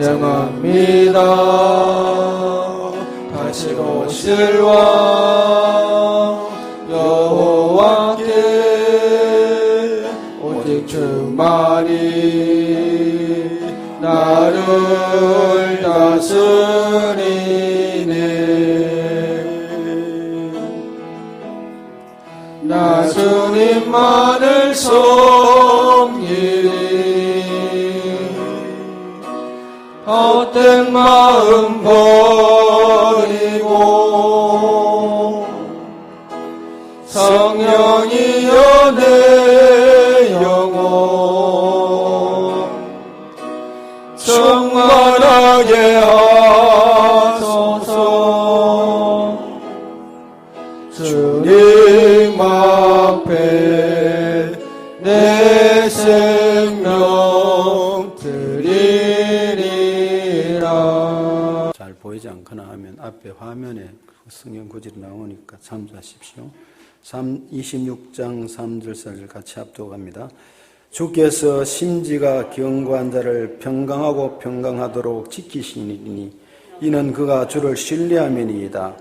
찬양합니다. 다시 오실 왕 여호와께 오직 주만이 나를 다스리네. 나 주님만을 섬기리. 헛된 마음 버리고 성령이여 내 영혼 충만하게 하소서. 주님 앞에 내 생명 드리리라. 잘 보이지 않거나 하면 앞에 화면에 성경 구절이 나오니까 참조하십시오. 26장 3절 4절 같이 합독합니다. 주께서 심지가 견고한 자를 평강하고 평강하도록 지키시니 이는 그가 주를 신뢰함이니이다.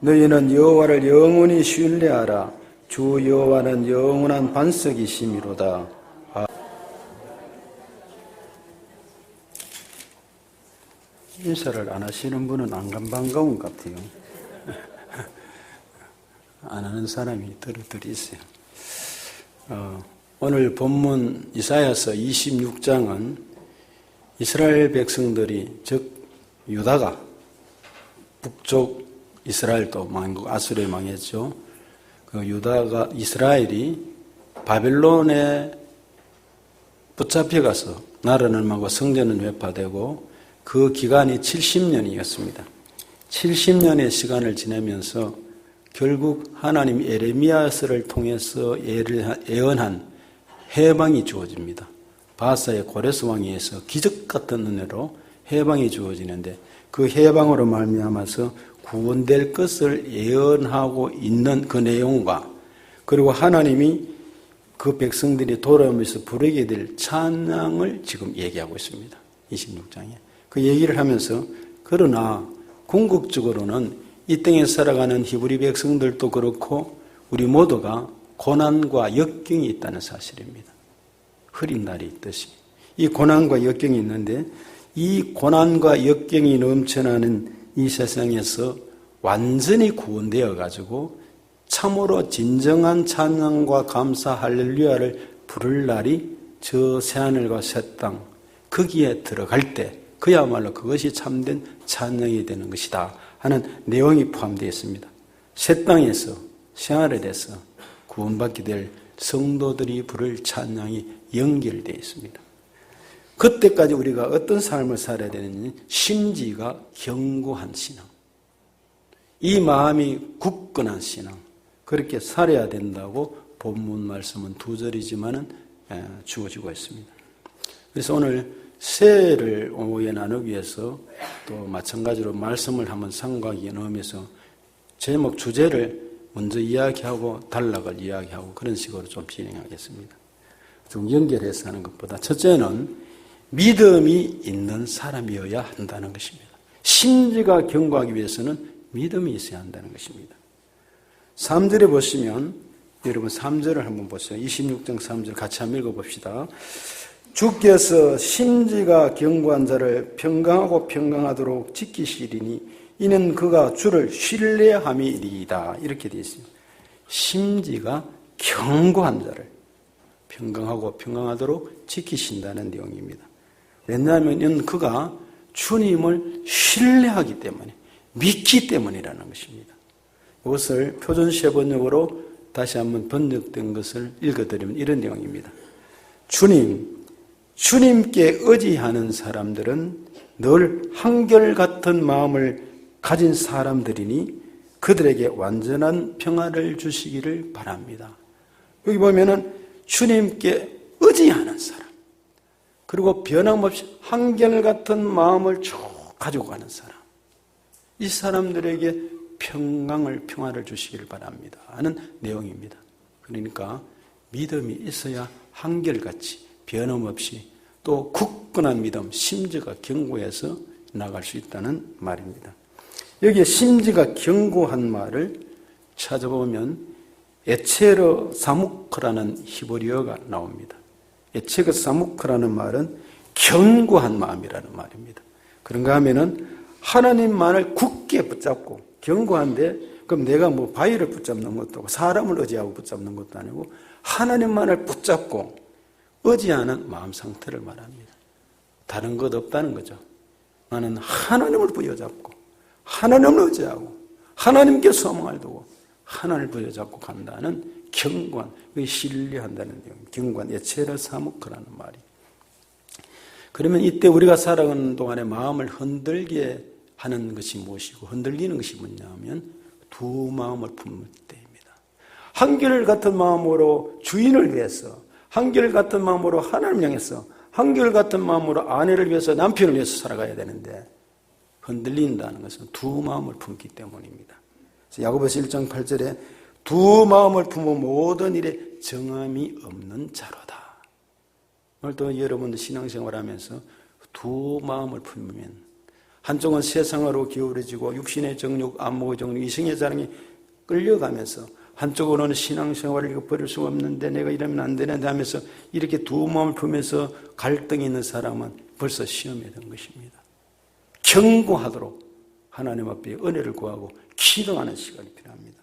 너희는 여호와를 영원히 신뢰하라. 주 여호와는 영원한 반석이심이로다. 인사를 안 하시는 분은 안 반가운 것 같아요. 안 하는 사람이 들어들이 있어요. 오늘 본문 이사야서 26장은 이스라엘 백성들이 즉 유다가 북쪽 이스라엘도 망하고 아수르에 망했죠. 그 유다가 이스라엘이 바벨론에 붙잡혀가서 나라는 망하고 성전은 회파되고 그 기간이 70년이었습니다. 70년의 시간을 지내면서 결국 하나님 에레미야서를 통해서 예언한 해방이 주어집니다. 바사의 고레스 왕에 의해서 기적 같은 은혜로 해방이 주어지는데 그 해방으로 말미암아서 구원될 것을 예언하고 있는 그 내용과 그리고 하나님이 그 백성들이 돌아오면서 부르게 될 찬양을 지금 얘기하고 있습니다. 26장에. 그 얘기를 하면서 그러나 궁극적으로는 이 땅에 살아가는 히브리 백성들도 그렇고 우리 모두가 고난과 역경이 있다는 사실입니다. 흐린 날이 있듯이. 이 고난과 역경이 있는데 이 고난과 역경이 넘쳐나는 이 세상에서 완전히 구원되어 가지고 참으로 진정한 찬양과 감사 할렐루야를 부를 날이 저 새하늘과 새 땅 거기에 들어갈 때 그야말로 그것이 참된 찬양이 되는 것이다 하는 내용이 포함되어 있습니다. 새 땅에서 새하늘에서 구원받게 될 성도들이 부를 찬양이 연결되어 있습니다. 그때까지 우리가 어떤 삶을 살아야 되는지 심지가 견고한 신앙, 이 마음이 굳건한 신앙, 그렇게 살아야 된다고 본문 말씀은 두 절이지만은 주어지고 있습니다. 그래서 오늘 새해를 오후에 나누기 위해서 또 마찬가지로 말씀을 한번 상고하기에 넣으면서 제목 주제를 먼저 이야기하고 단락을 이야기하고 그런 식으로 좀 진행하겠습니다. 좀 연결해서 하는 것보다 첫째는 믿음이 있는 사람이어야 한다는 것입니다. 심지가 견고하기 위해서는 믿음이 있어야 한다는 것입니다. 3절에 보시면 여러분 3절을 한번 보세요. 26장 3절 같이 한번 읽어봅시다. 주께서 심지가 견고한 자를 평강하고 평강하도록 지키시리니 이는 그가 주를 신뢰함이리이다. 이렇게 되어 있습니다. 심지가 견고한 자를 평강하고 평강하도록 지키신다는 내용입니다. 왜냐하면 그가 주님을 신뢰하기 때문에 믿기 때문이라는 것입니다. 이것을 표준시의 번역으로 다시 한번 번역된 것을 읽어드리면 이런 내용입니다. 주님께 의지하는 사람들은 늘 한결같은 마음을 가진 사람들이니 그들에게 완전한 평안을 주시기를 바랍니다. 여기 보면은 주님께 의지하는 사람, 그리고 변함없이 한결같은 마음을 쭉 가지고 가는 사람, 이 사람들에게 평안을 주시기를 바랍니다 하는 내용입니다. 그러니까 믿음이 있어야 한결같이 변함없이 또 굳건한 믿음, 심지가 견고해서 나갈 수 있다는 말입니다. 여기에 심지가 견고한 말을 찾아보면 에체르 사무크라는 히브리어가 나옵니다. 에체르 사무크라는 말은 견고한 마음이라는 말입니다. 그런가 하면은 하나님만을 굳게 붙잡고 견고한데 그럼 내가 뭐 바위를 붙잡는 것도 아니고 사람을 의지하고 붙잡는 것도 아니고 하나님만을 붙잡고 의지하는 마음 상태를 말합니다. 다른 것 없다는 거죠. 나는 하나님을 부여잡고 하나님을 의지하고 하나님께 소망을 두고 하나님을 부여잡고 간다는 견고한, 신뢰한다는 내용, 견고한 에체르 사무크라는 말이. 그러면 이때 우리가 살아가는 동안에 마음을 흔들게 하는 것이 무엇이고 흔들리는 것이 뭐냐면 두 마음을 품을 때입니다. 한결같은 마음으로 주인을 위해서, 한결같은 마음으로 하나님을 향해서, 한결같은 마음으로 아내를 위해서, 남편을 위해서 살아가야 되는데 흔들린다는 것은 두 마음을 품기 때문입니다. 야고보서 1장 8절에 두 마음을 품은 모든 일에 정함이 없는 자로다. 오늘도 여러분들 신앙생활하면서 두 마음을 품으면 한쪽은 세상으로 기울어지고 육신의 정욕, 안목의 정욕, 이성의 자랑에 끌려가면서 한쪽으로는 신앙생활을 이거 버릴 수가 없는데 내가 이러면 안 되는데 하면서 이렇게 두 마음을 품으면서 갈등이 있는 사람은 벌써 시험에 든 것입니다. 견고하도록 하나님 앞에 은혜를 구하고 기도하는 시간이 필요합니다.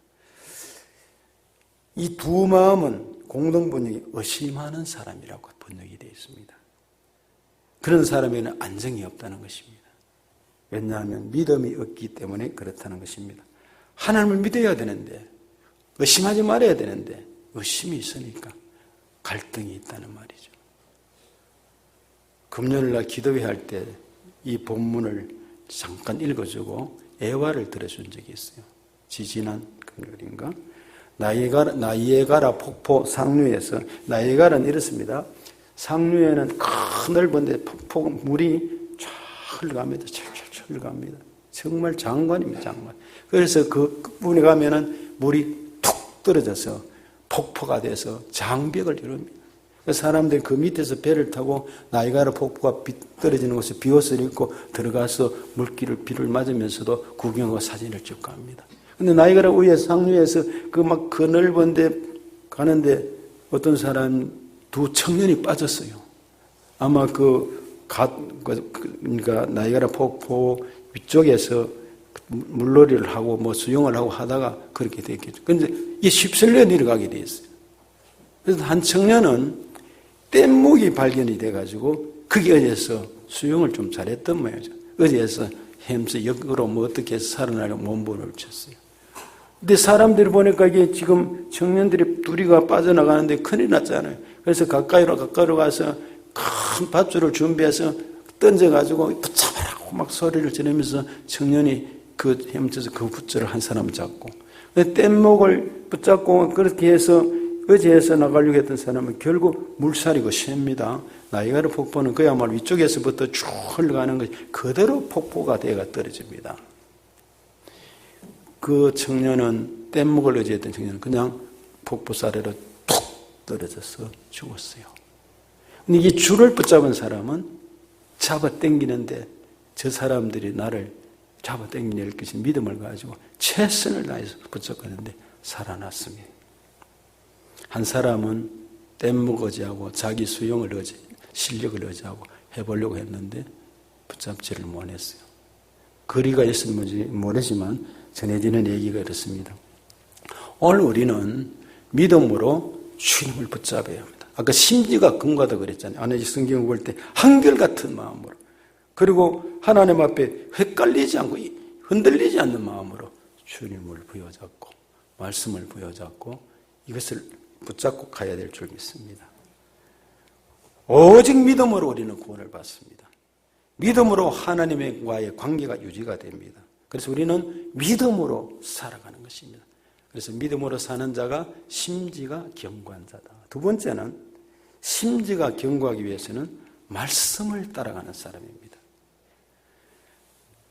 이 두 마음은 공동번역이 의심하는 사람이라고 번역이 되어 있습니다. 그런 사람에게는 안정이 없다는 것입니다. 왜냐하면 믿음이 없기 때문에 그렇다는 것입니다. 하나님을 믿어야 되는데 의심하지 말아야 되는데 의심이 있으니까 갈등이 있다는 말이죠. 금요일날 기도회 할 때 이 본문을 잠깐 읽어주고 애화를 들어준 적이 있어요. 지지난 금요일인가? 나이에가라 폭포 상류에서, 나이에가라는 이렇습니다. 상류에는 큰 넓은데 물이 쫙 흘러갑니다. 철철철 흘러갑니다. 정말 장관입니다, 장관. 그래서 그 끝부분에 가면은 물이 툭 떨어져서 폭포가 돼서 장벽을 이룹니다. 사람들이 그 밑에서 배를 타고 나이가라 폭포가 떨어지는 곳에 비옷을 입고 들어가서 비를 맞으면서도 구경하고 사진을 찍고 갑니다. 근데 나이가라 위에 상류에서 그 넓은 데 가는데 어떤 사람 두 청년이 빠졌어요. 아마 그러니까 나이가라 폭포 위쪽에서 물놀이를 하고 뭐 수영을 하고 하다가 그렇게 됐겠죠. 근데 이게 쉽슬려 내려가게 돼 있어요. 그래서 한 청년은 뗏목이 발견이 돼가지고 거기 어디에서 수영을 좀 잘했던 모양이죠. 어디에서 헤엄쳐 역으로 뭐 어떻게 해서 살아나려고 몸부림을 쳤어요. 근데 사람들이 보니까 이게 지금 청년들이 둘이가 빠져나가는데 큰일 났잖아요. 그래서 가까이로 가서 큰 밧줄을 준비해서 던져가지고 붙잡아라고 막 소리를 지르면서 청년이 헤엄쳐서 그 밧줄을 한 사람 잡고 뗏목을 붙잡고 그렇게 해서 의지해서 나가려고 했던 사람은 결국 물살이고 셉니다. 나이가라 폭포는 그야말로 위쪽에서부터 쭉 흘러가는 것이 그대로 폭포가 되어가 떨어집니다. 그 청년은 뗏목을 의지했던 청년은 그냥 폭포 아래로 툭 떨어져서 죽었어요. 근데 이 줄을 붙잡은 사람은 잡아 당기는데 저 사람들이 나를 잡아 당겨낼 것인 믿음을 가지고 최선을 다해서 붙잡았는데 살아났습니다. 한 사람은 뗏목 의지하고 자기 수영을 실력을 의지하고 해보려고 했는데 붙잡지를 못했어요. 거리가 있었는지 모르지만 전해지는 얘기가 이렇습니다. 오늘 우리는 믿음으로 주님을 붙잡아야 합니다. 아까 심지가 근거하다고 그랬잖아요. 아내 성경을 볼 때 한결같은 마음으로 그리고 하나님 앞에 헷갈리지 않고 흔들리지 않는 마음으로 주님을 부여잡고 말씀을 부여잡고 이것을 붙잡고 가야 될 줄 믿습니다. 오직 믿음으로 우리는 구원을 받습니다. 믿음으로 하나님과의 관계가 유지가 됩니다. 그래서 우리는 믿음으로 살아가는 것입니다. 그래서 믿음으로 사는 자가 심지가 견고한 자다. 두 번째는 심지가 견고하기 위해서는 말씀을 따라가는 사람입니다.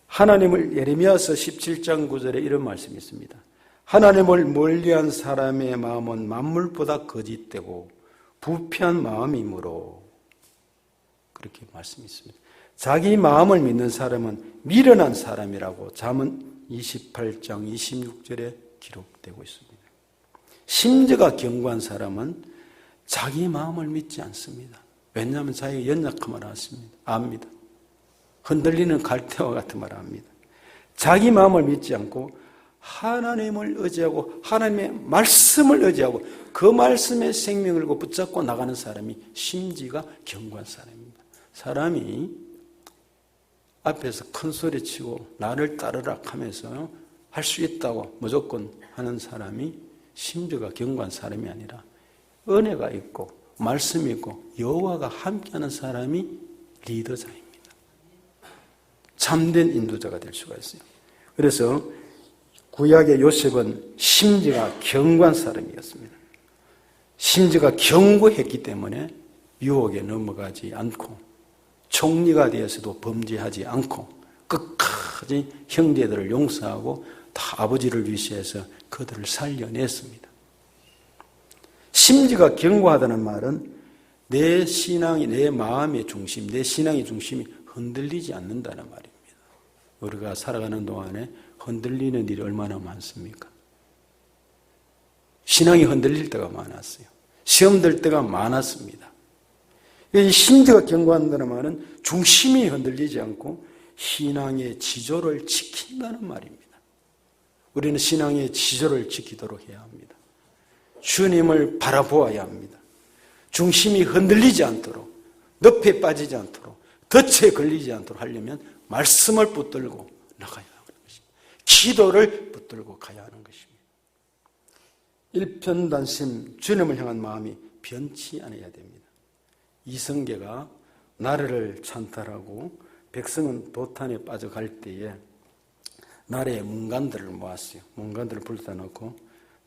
하나님을 예레미야서 17장 9절에 이런 말씀이 있습니다. 하나님을 멀리한 사람의 마음은 만물보다 거짓되고 부패한 마음이므로 그렇게 말씀이 있습니다. 자기 마음을 믿는 사람은 미련한 사람이라고 잠언 28장 26절에 기록되고 있습니다. 심지가 견고한 사람은 자기 마음을 믿지 않습니다. 왜냐하면 자기가 연약함을 압니다. 흔들리는 갈대와 같은 말을 합니다. 자기 마음을 믿지 않고 하나님을 의지하고 하나님의 말씀을 의지하고 그 말씀의 생명을 걸고 붙잡고 나가는 사람이 심지가 견고한 사람입니다. 사람이 앞에서 큰 소리치고 나를 따르라 하면서 할 수 있다고 무조건 하는 사람이 심지가 견고한 사람이 아니라 은혜가 있고 말씀이 있고 여호와가 함께하는 사람이 리더자입니다. 참된 인도자가 될 수가 있어요. 그래서 구약의 요셉은 심지가 견고한 사람이었습니다. 심지가 견고했기 때문에 유혹에 넘어가지 않고 총리가 되어서도 범죄하지 않고 끝까지 형제들을 용서하고 다 아버지를 위시해서 그들을 살려냈습니다. 심지가 견고하다는 말은 내 신앙이, 내 마음의 중심, 내 신앙의 중심이 흔들리지 않는다는 말입니다. 우리가 살아가는 동안에 흔들리는 일이 얼마나 많습니까? 신앙이 흔들릴 때가 많았어요. 시험 들 때가 많았습니다. 이 심지가 견고한다는 말은 중심이 흔들리지 않고 신앙의 지조를 지킨다는 말입니다. 우리는 신앙의 지조를 지키도록 해야 합니다. 주님을 바라보아야 합니다. 중심이 흔들리지 않도록, 늪에 빠지지 않도록, 덫에 걸리지 않도록 하려면 말씀을 붙들고 나가야 하는 것입니다. 기도를 붙들고 가야 하는 것입니다. 일편단심, 주님을 향한 마음이 변치 않아야 됩니다. 이성계가 나라를 찬탈하고 백성은 도탄에 빠져갈 때에 나라의 문관들을 모았어요. 문관들을 불러다 놓고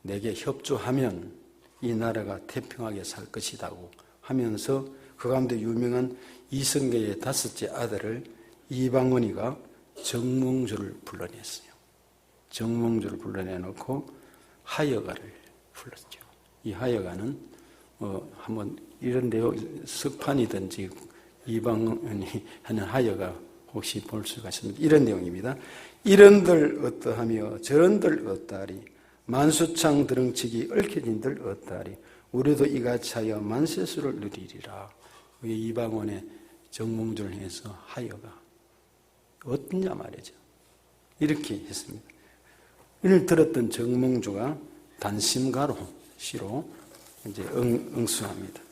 내게 협조하면 이 나라가 태평하게 살 것이라고 하면서 그 가운데 유명한 이성계의 다섯째 아들을 이방원이가 정몽주를 불러냈어요. 정몽주를 불러내놓고 하여가를 불렀죠. 이 하여가는 한번 이런 내용 석판이든지 이방원이 하는 하여가 혹시 볼 수가 있습니다. 이런 내용입니다. 이런들 어떠하며 저런들 어떠하리 만수창 드렁치기 얽혀진들 어떠하리 우리도 이같이 하여 만세수를 누리리라. 이방원의 정몽주를 해서 하여가 어떠냐 말이죠. 이렇게 했습니다. 이를 들었던 정몽주가 단심가로 시로 이제 응수합니다.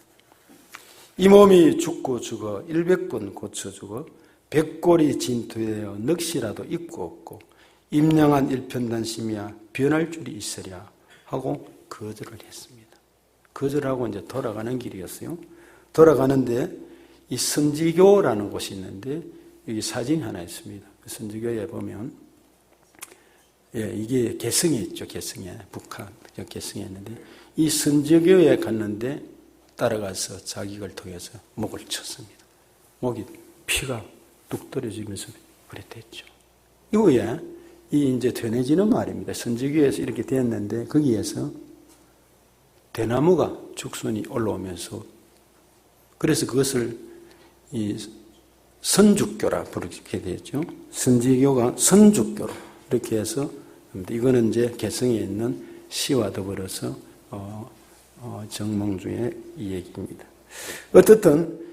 이 몸이 죽고 죽어 100번 고쳐 죽어 백골이 진토되어 넋이라도 있고 없고 임량한 일편단심이야 변할 줄이 있으랴 하고 거절을 했습니다. 거절하고 이제 돌아가는 길이었어요. 돌아가는데 이 선지교라는 곳이 있는데 여기 사진이 하나 있습니다. 그 선지교에 보면 이게 개성에 있죠. 개성에 북한 개성에 있는데 이 선지교에 갔는데 따라가서 자기를 통해서 목을 쳤습니다. 목이 피가 뚝 떨어지면서 그랬댔죠. 이후에 이 이제 되뇌지는 말입니다. 선지교에서 이렇게 됐는데 거기에서 대나무가 죽순이 올라오면서 그래서 그것을 이 선죽교라 부르게 되죠. 선지교가 선죽교로 이렇게 해서 이거는 이제 개성에 있는 시와 더불어서 정몽주의 이 얘기입니다. 어떻든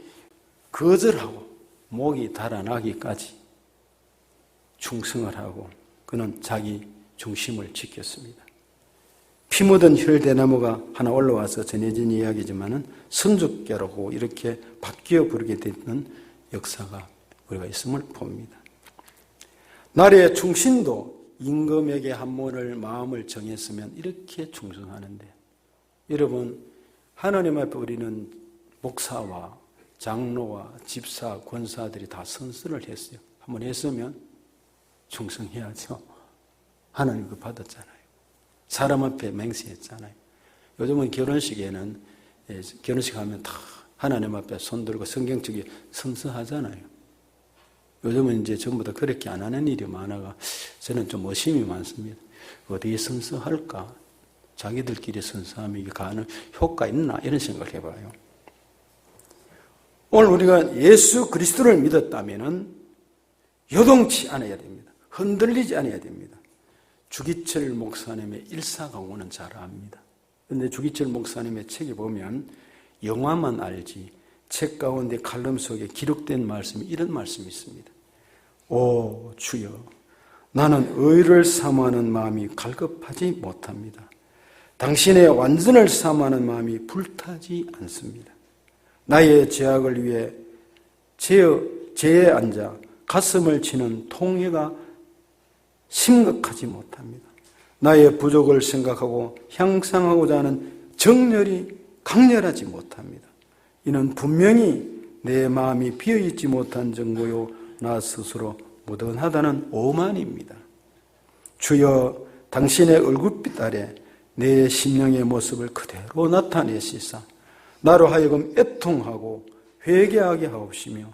거절하고 목이 달아나기까지 충성을 하고 그는 자기 중심을 지켰습니다. 피 묻은 혈대나무가 하나 올라와서 전해진 이야기지만은 선죽교라고 이렇게 바뀌어 부르게 됐던 역사가 우리가 있음을 봅니다. 나라의 충신도 임금에게 한 번을 마음을 정했으면 이렇게 충성하는데 여러분 하나님 앞에 우리는 목사와 장로와 집사, 권사들이 다 선서를 했어요. 한 번 했으면 충성해야죠. 하나님 그 받았잖아요. 사람 앞에 맹세했잖아요. 요즘은 결혼식에는 결혼식 하면 다 하나님 앞에 손들고 성경책에 선서하잖아요. 요즘은 이제 전부 다 그렇게 안 하는 일이 많아가 저는 좀 의심이 많습니다. 어디에 선서할까? 자기들끼리 선서하면 이게 가는 효과 있나? 이런 생각을 해봐요. 오늘 우리가 예수 그리스도를 믿었다면 요동치 않아야 됩니다. 흔들리지 않아야 됩니다. 주기철 목사님의 일사강호는 잘 압니다. 그런데 주기철 목사님의 책에 보면 영화만 알지 책 가운데 칼럼 속에 기록된 말씀이 이런 말씀이 있습니다. 오 주여, 나는 의를 사모하는 마음이 갈급하지 못합니다. 당신의 완전을 사모하는 마음이 불타지 않습니다. 나의 죄악을 위해 죄에 앉아 가슴을 치는 통회가 심각하지 못합니다. 나의 부족을 생각하고 향상하고자 하는 정열이 강렬하지 못합니다. 이는 분명히 내 마음이 비어있지 못한 정도요 나 스스로 무던하다는 오만입니다. 주여, 당신의 얼굴빛 아래 내 심령의 모습을 그대로 나타내시사 나로 하여금 애통하고 회개하게 하옵시며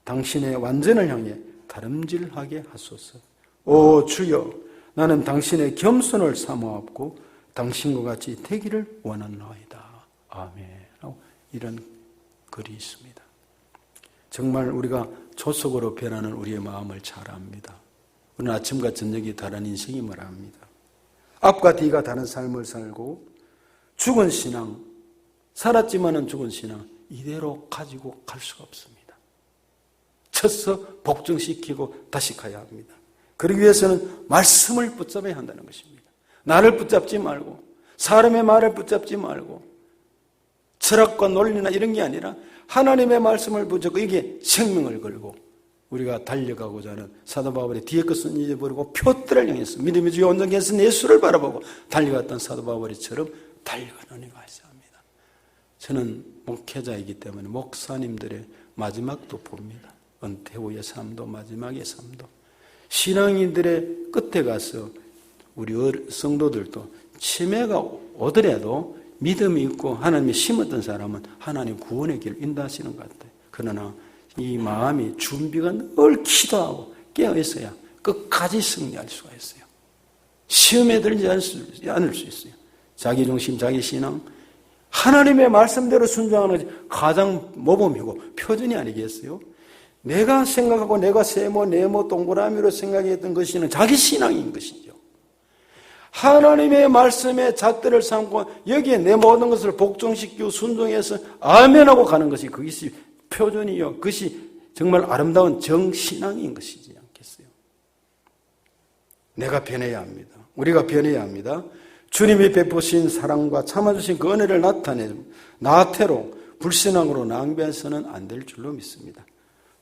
당신의 완전을 향해 다름질하게 하소서. 오 주여, 나는 당신의 겸손을 사모하고 당신과 같이 되기를 원하나이다. 아멘. 이런 글이 있습니다. 정말 우리가 조속으로 변하는 우리의 마음을 잘 압니다. 우리는 아침과 저녁이 다른 인생임을 압니다. 앞과 뒤가 다른 삶을 살고 죽은 신앙, 살았지만은 죽은 신앙 이대로 가지고 갈 수가 없습니다. 쳐서 복종시키고 다시 가야 합니다. 그러기 위해서는 말씀을 붙잡아야 한다는 것입니다. 나를 붙잡지 말고 사람의 말을 붙잡지 말고 철학과 논리나 이런 게 아니라 하나님의 말씀을 붙잡고 이게 생명을 걸고 우리가 달려가고자 하는 사도 바울의 뒤에 것은 잊어버리고 표들을 향해서 믿음의 주요 온전케 예수를 바라보고 달려갔던 사도 바울이처럼 달려가는 은혜가 있어야 합니다. 저는 목회자이기 때문에 목사님들의 마지막도 봅니다. 은퇴 후의 삶도 마지막의 삶도 신앙인들의 끝에 가서 우리 성도들도 치매가 오더라도 믿음이 있고 하나님이 심었던 사람은 하나님 구원의 길을 인도하시는 것 같아요. 그러나 이 마음이 준비가 늘 기도하고 깨어있어야 끝까지 승리할 수가 있어요. 시험에 들지 않을 수 있어요. 자기 중심, 자기 신앙, 하나님의 말씀대로 순종하는 것이 가장 모범이고 표준이 아니겠어요? 내가 생각하고 내가 세모, 네모, 동그라미로 생각했던 것이 자기 신앙인 것이죠. 하나님의 말씀에 잣대를 삼고 여기에 내 모든 것을 복종시키고 순종해서 아멘하고 가는 것이 그것이 표준이요. 그것이 정말 아름다운 정신앙인 것이지 않겠어요? 내가 변해야 합니다. 우리가 변해야 합니다. 주님이 베푸신 사랑과 참아주신 그 은혜를 나타내는 나태로 불신앙으로 낭비해서는 안 될 줄로 믿습니다.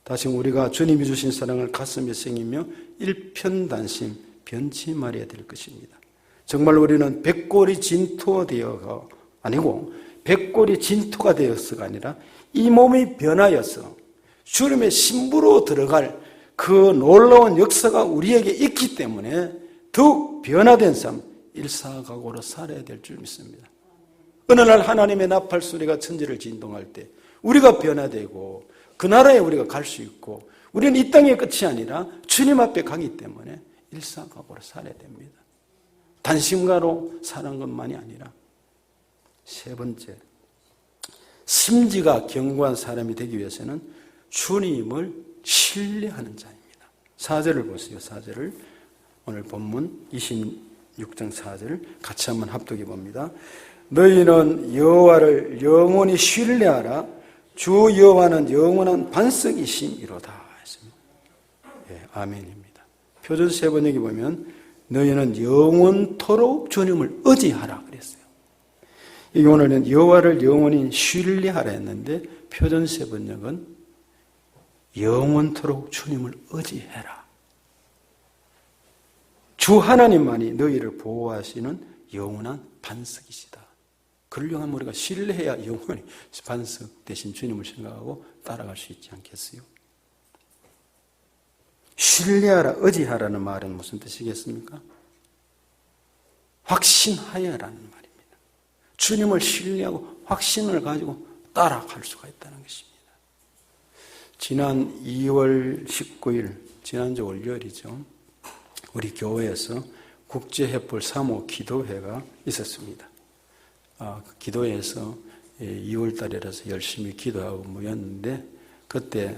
다시 우리가 주님이 주신 사랑을 가슴에 새기며 일편단심 변치 말아야 될 것입니다. 정말 우리는 백골이 진토가 되어가 아니고 백골이 진토가 되어서가 아니라 이 몸이 변하여서 주님의 신부로 들어갈 그 놀라운 역사가 우리에게 있기 때문에 더욱 변화된 삶, 일사각오로 살아야 될 줄 믿습니다. 어느 날 하나님의 나팔 소리가 천지를 진동할 때 우리가 변화되고 그 나라에 우리가 갈 수 있고 우리는 이 땅의 끝이 아니라 주님 앞에 가기 때문에 일사각오로 살아야 됩니다. 단심가로 사는 것만이 아니라 세 번째, 심지가 견고한 사람이 되기 위해서는 주님을 신뢰하는 자입니다. 4절을 보세요. 4절을 오늘 본문 26장 4절 같이 한번 합독해 봅니다. 너희는 여호와를 영원히 신뢰하라. 주 여호와는 영원한 반석이심이로다 했습니다. 예, 아멘입니다. 표준 세 번역에 보면 너희는 영원토록 주님을 의지하라 그랬어요. 이게 오늘은 여호와를 영원히 신뢰하라 했는데 표준 세 번역은 영원토록 주님을 의지해라. 주 하나님만이 너희를 보호하시는 영원한 반석이시다. 그를 향한 우리가 신뢰해야 영원히 반석 대신 주님을 생각하고 따라갈 수 있지 않겠어요? 신뢰하라, 의지하라는 말은 무슨 뜻이겠습니까? 확신하여라는 말입니다. 주님을 신뢰하고 확신을 가지고 따라갈 수가 있다는 것입니다. 지난 2월 19일, 지난주 월요일이죠. 우리 교회에서 국제햇불 3호 기도회가 있었습니다. 기도회에서 2월 달이라서 열심히 기도하고 모였는데 그때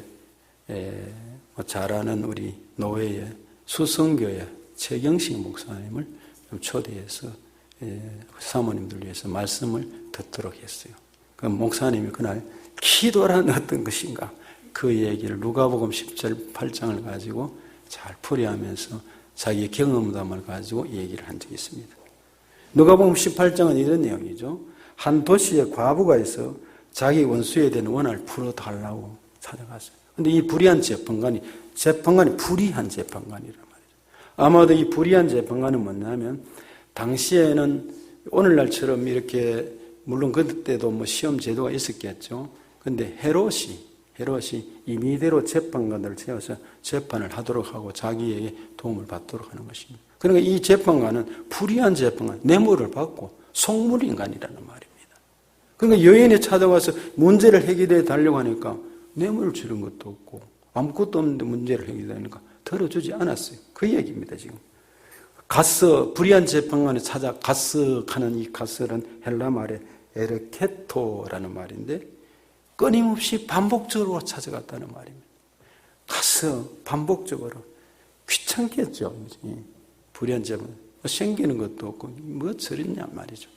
잘 아는 우리 노회의 수성교회 최경식 목사님을 좀 초대해서 사모님들 위해서 말씀을 듣도록 했어요. 그 목사님이 그날 기도란 어떤 것인가 그 얘기를 누가복음 10절 8장을 가지고 잘 풀이하면서 자기의 경험담을 가지고 얘기를 한 적이 있습니다. 누가복음 18장은 이런 내용이죠. 한 도시에 과부가 있어 자기 원수에 대한 원한을 풀어달라고 찾아갔어요. 그런데 이 불의한 재판관이 불의한 재판관이란 말이죠. 아마도 이 불의한 재판관은 뭐냐면 당시에는 오늘날처럼 이렇게 물론 그때도 뭐 시험 제도가 있었겠죠. 그런데 헤롯이 임의대로 재판관들을 세워서 재판을 하도록 하고 자기에게 도움을 받도록 하는 것입니다. 그러니까 이 재판관은 불의한 재판관, 뇌물을 받고 속물인간이라는 말입니다. 그러니까 여인이 찾아와서 문제를 해결해 달라고 하니까 뇌물을 주는 것도 없고 아무것도 없는데 문제를 해결하니까 들어주지 않았어요. 그 얘기입니다, 지금. 불의한 재판관을 찾아 가스하는 이 가스는 헬라 말의 에르케토라는 말인데 끊임없이 반복적으로 찾아갔다는 말입니다. 가서 반복적으로 귀찮겠죠. 불의한 재판 생기는 것도 없고 뭐 저랬냐 말이죠.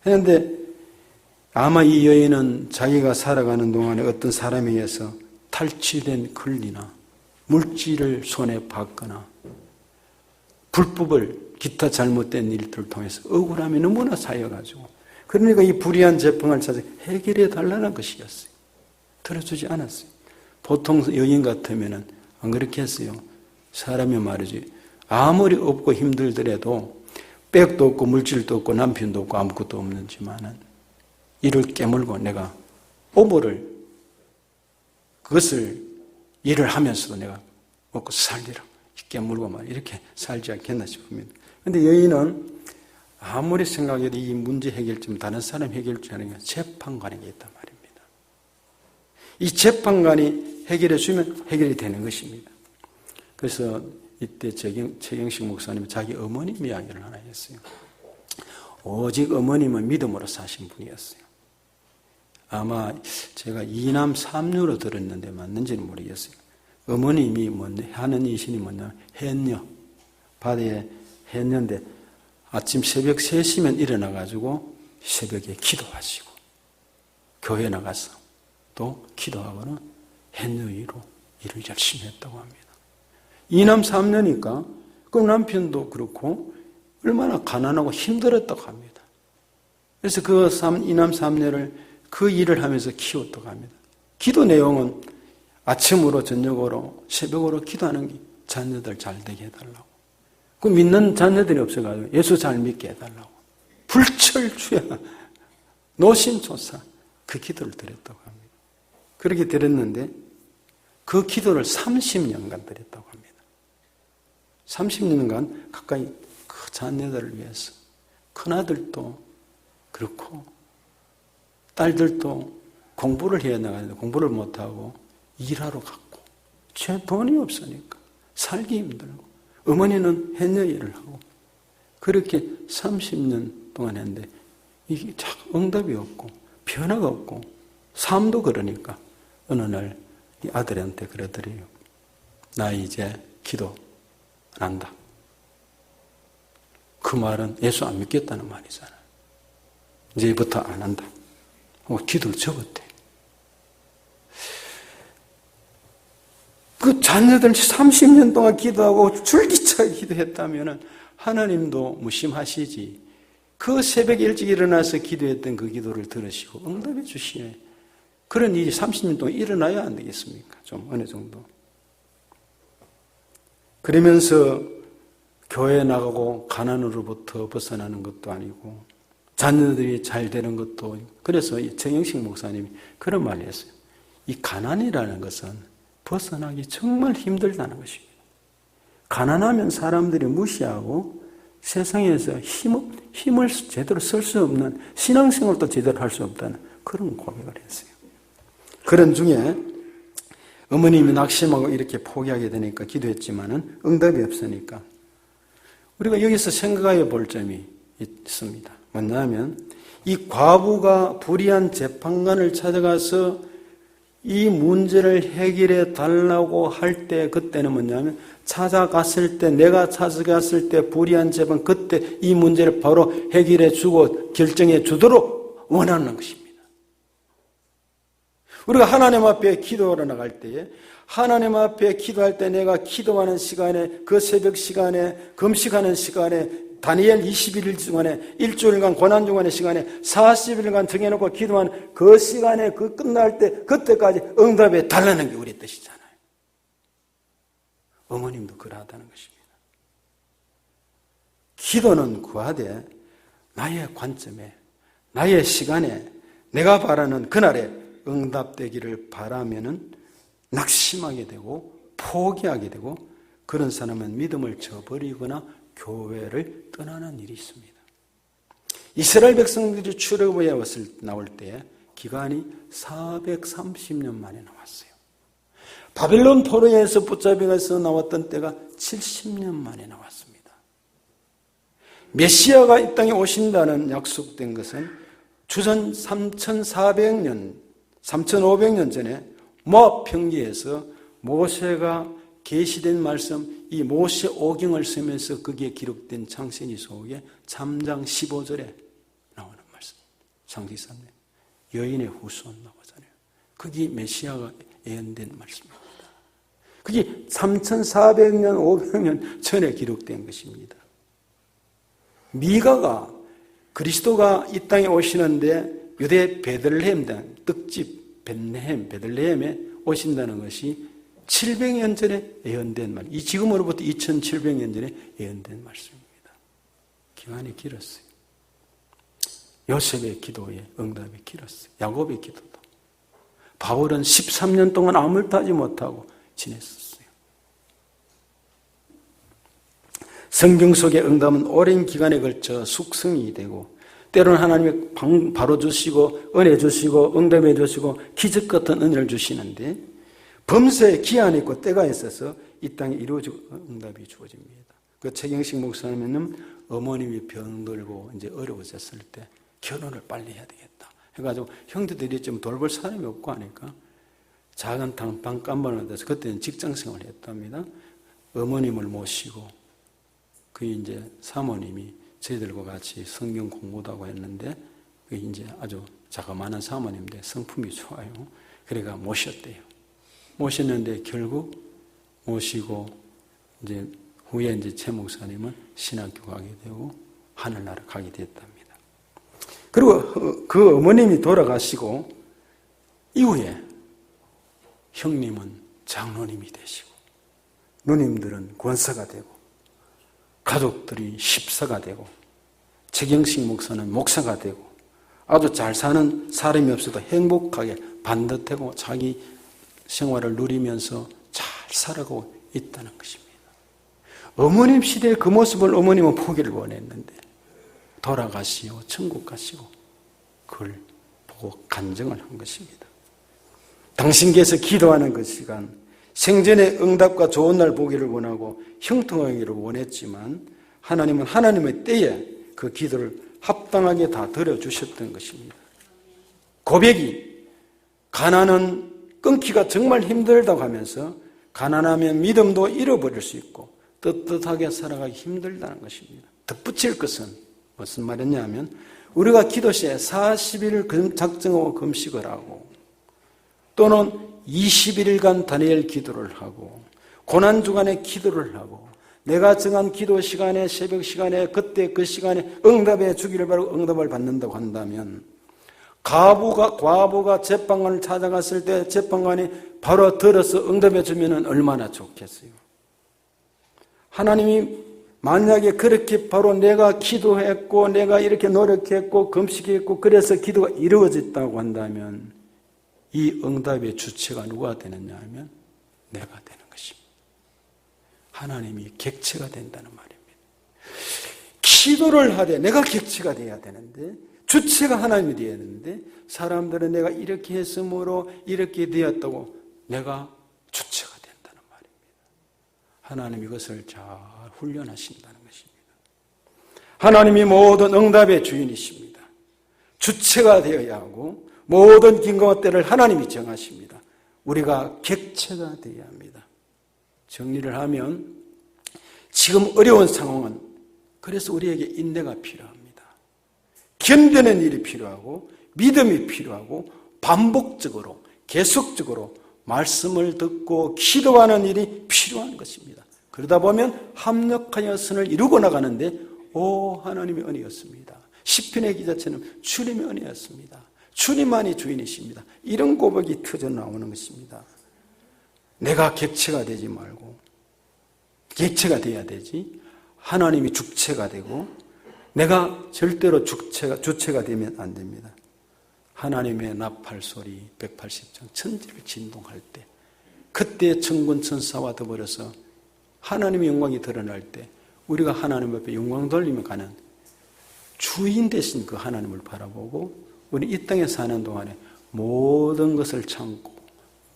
그런데 아마 이 여인은 자기가 살아가는 동안에 어떤 사람에 의해서 탈취된 권리나 물질을 손에 받거나 불법을 기타 잘못된 일들을 통해서 억울함이 너무나 쌓여가지고 그러니까 이 불의한 재판을 찾아 해결해 달라는 것이었어요. 들어주지 않았어요. 보통 여인 같으면 안 그렇게 했어요. 사람이 말이지 아무리 없고 힘들더라도 백도 없고 물질도 없고 남편도 없고 아무것도 없는지만은 이를 깨물고 내가 그것을 일을 하면서도 내가 먹고 살리라 깨물고 말 이렇게 살지 않겠나 싶습니다. 그런데 여인은 아무리 생각해도 이 문제 해결점 다른 사람 해결점이 아니라 재판관에게 있단 말입니다. 이 재판관이 해결해 주면 해결이 되는 것입니다. 그래서 이때 최경식 목사님이 자기 어머님 이야기를 하나 했어요. 오직 어머님은 믿음으로 사신 분이었어요. 아마 제가 이남 삼녀로 들었는데 맞는지는 모르겠어요. 어머님이 하는 이신이 뭐냐면 해녀, 바다에 해녀인데 아침 새벽 3시면 일어나가지고 새벽에 기도하시고 교회 나가서 또 기도하고는 해녀로 일을 열심히 했다고 합니다. 이남 삼녀니까 그 남편도 그렇고 얼마나 가난하고 힘들었다고 합니다. 그래서 그 이남 삼녀를 그 일을 하면서 키웠다고 합니다. 기도 내용은 아침으로 저녁으로 새벽으로 기도하는 게 자녀들 잘 되게 해달라고. 그 믿는 자녀들이 없어가지고 예수 잘 믿게 해달라고. 불철주야 노심초사 그 기도를 드렸다고 합니다. 그렇게 드렸는데 그 기도를 30년간 드렸다고 합니다. 30년간 가까이 그 자녀들을 위해서 큰아들도 그렇고 딸들도 공부를 해야 나가는데 공부를 못하고 일하러 갔고 제 돈이 없으니까 살기 힘들고 어머니는 해녀 일을 하고 그렇게 30년 동안 했는데 이게 자꾸 응답이 없고 변화가 없고 삶도 그러니까 어느 날 이 아들한테 그러더래요. 나 이제 기도 안 한다. 그 말은 예수 안 믿겠다는 말이잖아요. 이제부터 안 한다. 기도를 접었대. 그 자녀들 30년 동안 기도하고 줄기차게 기도했다면 하나님도 무심하시지. 그 새벽에 일찍 일어나서 기도했던 그 기도를 들으시고 응답해 주시네. 그런 일이 30년 동안 일어나야 안 되겠습니까? 좀 어느 정도. 그러면서 교회 나가고 가난으로부터 벗어나는 것도 아니고 자녀들이 잘 되는 것도 아니고 그래서 정영식 목사님이 그런 말을 했어요. 이 가난이라는 것은 벗어나기 정말 힘들다는 것입니다. 가난하면 사람들이 무시하고 세상에서 힘을 제대로 쓸 수 없는 신앙생활도 제대로 할 수 없다는 그런 고백을 했어요. 그런 중에 어머님이 낙심하고 이렇게 포기하게 되니까 기도했지만은 응답이 없으니까 우리가 여기서 생각해 볼 점이 있습니다. 뭐냐면 이 과부가 불의한 재판관을 찾아가서 이 문제를 해결해 달라고 할 때 그때는 뭐냐면 찾아갔을 때 내가 찾아갔을 때 불의한 재판 그때 이 문제를 바로 해결해 주고 결정해 주도록 원하는 것입니다. 우리가 하나님 앞에 기도하러 나갈 때에 하나님 앞에 기도할 때 내가 기도하는 시간에 그 새벽 시간에 금식하는 시간에 다니엘 21일 중간에 일주일간 고난중간의 시간에 40일간 정해놓고 기도한 그 시간에 그 끝날 때 그때까지 응답해 달라는 게 우리 뜻이잖아요. 어머님도 그러하다는 것입니다. 기도는 구하되 나의 관점에 나의 시간에 내가 바라는 그날에 응답되기를 바라면은 낙심하게 되고 포기하게 되고 그런 사람은 믿음을 저버리거나 교회를 떠나는 일이 있습니다. 이스라엘 백성들이 출애굽에 나올 때 기간이 430년 만에 나왔어요. 바벨론 포로에서 붙잡혀서 나왔던 때가 70년 만에 나왔습니다. 메시아가 이 땅에 오신다는 약속된 것은 주전 3400년, 3500년 전에 모압 평지에서 모세가 계시된 말씀, 이 모세 오경을 쓰면서 거기에 기록된 창세기 속에 3장 15절에 나오는 말씀. 창세기 3장 여인의 후손 나오잖아요. 거기 메시아가 예언된 말씀입니다. 그게 3400년, 500년 전에 기록된 것입니다. 미가가 그리스도가 이 땅에 오시는데 유대 베들레헴 당 떡집 베들레헴에 오신다는 것이 700년 전에 예언된 말. 이 지금으로부터 2700년 전에 예언된 말씀입니다. 기간이 길었어요. 요셉의 기도에 응답이 길었어요. 야곱의 기도도. 바울은 13년 동안 아무것도 하지 못하고 지냈었어요. 성경 속의 응답은 오랜 기간에 걸쳐 숙성이 되고 때로는 하나님이 바로 주시고 은혜 주시고 응답해 주시고 기적 같은 은혜를 주시는데 범사에 기한이 있고 때가 있어서 이 땅에 이루어지고 응답이 주어집니다. 그 최경식 목사님은 어머님이 병들고 이제 어려워졌을 때 결혼을 빨리 해야 되겠다 해가지고 형제들이 좀 돌볼 사람이 없고 하니까 작은 방간반을 돼서 그때는 직장생활을 했답니다. 어머님을 모시고 그 이제 사모님이 저희들과 같이 성경 공부도 하고 했는데 그 이제 아주 자그마한 사모님인데 성품이 좋아요. 그래가 모셨대요. 모셨는데 결국 모시고 이제 후에 이제 최 목사님은 신학교 가게 되고 하늘나라 가게 됐답니다. 그리고 그 어머님이 돌아가시고 이후에 형님은 장로님이 되시고 누님들은 권사가 되고 가족들이 십사가 되고 최경식 목사는 목사가 되고 아주 잘 사는 사람이 없어도 행복하게 반듯하고 자기 생활을 누리면서 잘 살아가고 있다는 것입니다. 어머님 시대의 그 모습을 어머님은 포기를 원했는데 돌아가시고 천국 가시고 그걸 보고 간증을 한 것입니다. 당신께서 기도하는 그 시간 생전의 응답과 좋은 날 보기를 원하고 형통하기를 원했지만 하나님은 하나님의 때에 그 기도를 합당하게 다 들어주셨던 것입니다. 고백이 가난은 끊기가 정말 힘들다고 하면서 가난하면 믿음도 잃어버릴 수 있고 떳떳하게 살아가기 힘들다는 것입니다. 덧붙일 것은 무슨 말이냐 하면 우리가 기도 시에 40일 작정하고 금식을 하고 또는 21일간 다니엘 기도를 하고 고난주간에 기도를 하고 내가 정한 기도 시간에 새벽 시간에 그때 그 시간에 응답해 주기를 바라고 응답을 받는다고 한다면 과부가 재판관을 찾아갔을 때 재판관이 바로 들어서 응답해 주면 얼마나 좋겠어요. 하나님이 만약에 그렇게 바로 내가 기도했고 내가 이렇게 노력했고 금식했고 그래서 기도가 이루어졌다고 한다면 이 응답의 주체가 누가 되느냐 하면 내가 되는 것입니다. 하나님이 객체가 된다는 말입니다. 기도를 하되 내가 객체가 돼야 되는데 주체가 하나님이 되어야 되는데 사람들은 내가 이렇게 했으므로 이렇게 되었다고 내가 주체가 된다는 말입니다. 하나님 이것을 잘 훈련하신다는 것입니다. 하나님이 모든 응답의 주인이십니다. 주체가 되어야 하고 모든 긴급한 때를 하나님이 정하십니다. 우리가 객체가 되어야 합니다. 정리를 하면 지금 어려운 상황은 그래서 우리에게 인내가 필요합니다. 견디는 일이 필요하고 믿음이 필요하고 반복적으로 계속적으로 말씀을 듣고 기도하는 일이 필요한 것입니다. 그러다 보면 합력하여 선을 이루고 나가는데 하나님의 은혜였습니다. 시편의 기자처럼 주님의 은혜였습니다. 주님만이 주인이십니다. 이런 고백이 터져 나오는 것입니다. 내가 객체가 되지 말고 객체가 돼야 되지, 하나님이 주체가 되고 내가 절대로 주체가 되면 안 됩니다. 하나님의 나팔 소리 180장 천지를 진동할 때, 그때 천군 천사와 더불어서 하나님의 영광이 드러날 때 우리가 하나님 앞에 영광 돌리며 가는 주인 되신 그 하나님을 바라보고 우리 이 땅에 사는 동안에 모든 것을 참고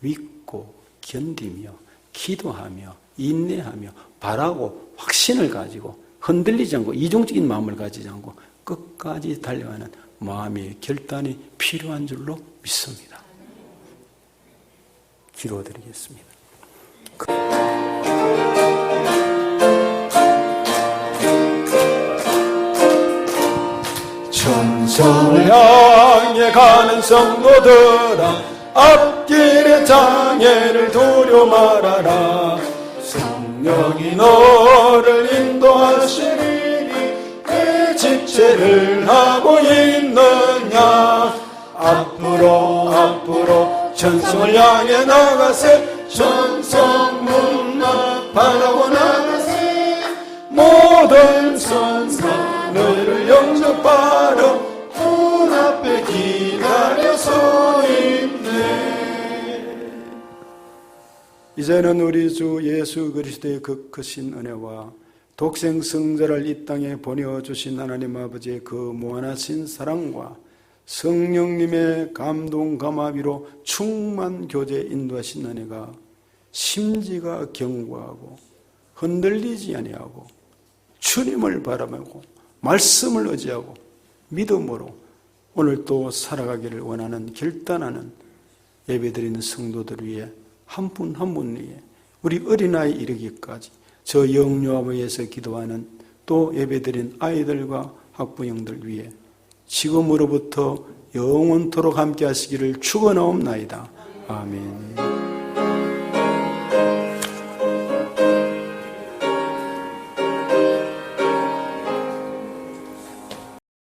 믿고 견디며 기도하며 인내하며 바라고 확신을 가지고 흔들리지 않고 이중적인 마음을 가지지 않고 끝까지 달려가는 마음의 결단이 필요한 줄로 믿습니다. 기도드리겠습니다. 천성을 향해 가는 성도들아, 앞길의 장애를 두려 말아라. 성령이 너를 인도하시리니 내 집체를 하고 있느냐. 앞으로 천성을 향해 나가세. 천성문만 바라고 나가세. 모든 천사 너희를 영접하러 문 앞에 기다려 서 있네. 이제는 우리 주 예수 그리스도의 그 크신 은혜와 독생 성자를 이 땅에 보내주신 하나님 아버지의 그 무한하신 사랑과 성령님의 감동 감화비로 충만 교제 인도하신 은혜가 심지가 견고하고 흔들리지 아니하고 주님을 바라보고 말씀을 의지하고 믿음으로 오늘 또 살아가기를 원하는 결단하는 예배드리는 성도들 위해 한 분 한 분 위해 우리 어린아이 이르기까지 저 영유아부에서 기도하는 또 예배드린 아이들과 학부형들 위해 지금으로부터 영원토록 함께 하시기를 축원하옵나이다. 아멘.